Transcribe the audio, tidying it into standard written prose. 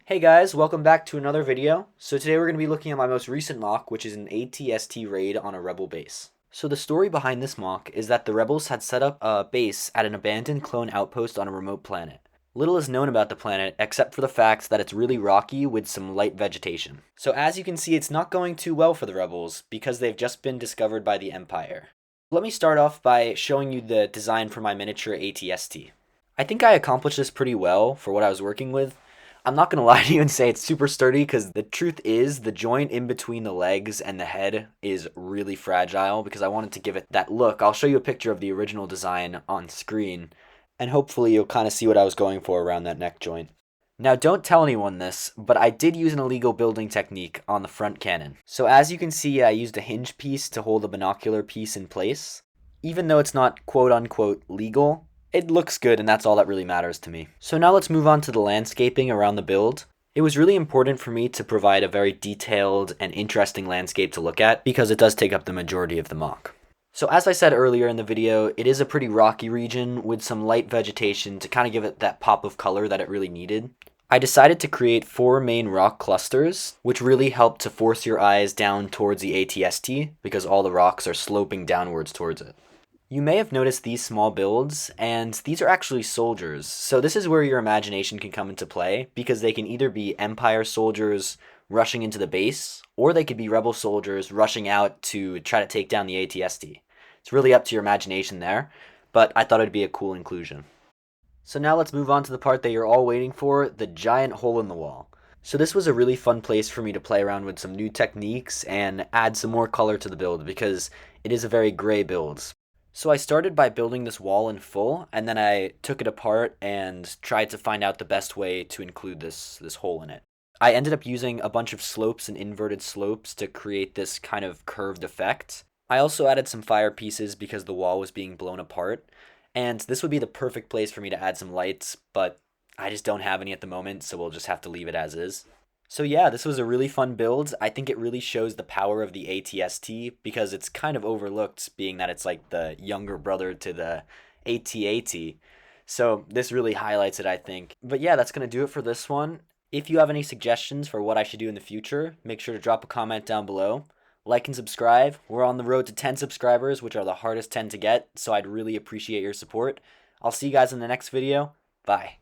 Hey guys, welcome back to another video. So today we're going to be looking at my most recent MOC, which is an ATST raid on a rebel base. So the story behind this MOC is that the rebels had set up a base at an abandoned clone outpost on a remote planet. Little is known about the planet except for the fact that it's really rocky with some light vegetation. So as you can see, it's not going too well for the rebels because they've just been discovered by the Empire. Let me start off by showing you the design for my miniature ATST. I think I accomplished this pretty well for what I was working with. I'm not going to lie to you and say it's super sturdy because the truth is the joint in between the legs and the head is really fragile because I wanted to give it that look. I'll show you a picture of the original design on screen and hopefully you'll kind of see what I was going for around that neck joint. Now don't tell anyone this, but I did use an illegal building technique on the front cannon. So as you can see, I used a hinge piece to hold the binocular piece in place. Even though it's not quote unquote legal, it looks good and that's all that really matters to me. So now let's move on to the landscaping around the build. It was really important for me to provide a very detailed and interesting landscape to look at because it does take up the majority of the MOC. So as I said earlier in the video, it is a pretty rocky region with some light vegetation to kind of give it that pop of color that it really needed. I decided to create 4 main rock clusters, which really help to force your eyes down towards the ATST because all the rocks are sloping downwards towards it. You may have noticed these small builds, and these are actually soldiers. So this is where your imagination can come into play, because they can either be Empire soldiers rushing into the base, or they could be Rebel soldiers rushing out to try to take down the ATST. It's really up to your imagination there, but I thought it'd be a cool inclusion. So now let's move on to the part that you're all waiting for, the giant hole in the wall. So this was a really fun place for me to play around with some new techniques and add some more color to the build, because it is a very gray build. So I started by building this wall in full, and then I took it apart and tried to find out the best way to include this hole in it. I ended up using a bunch of slopes and inverted slopes to create this kind of curved effect. I also added some fire pieces because the wall was being blown apart, and this would be the perfect place for me to add some lights, but I just don't have any at the moment, so we'll just have to leave it as is. So yeah, this was a really fun build. I think it really shows the power of the ATST because it's kind of overlooked being that it's like the younger brother to the AT-AT. So this really highlights it, I think. But yeah, that's going to do it for this one. If you have any suggestions for what I should do in the future, make sure to drop a comment down below. Like and subscribe. We're on the road to 10 subscribers, which are the hardest 10 to get, so I'd really appreciate your support. I'll see you guys in the next video. Bye.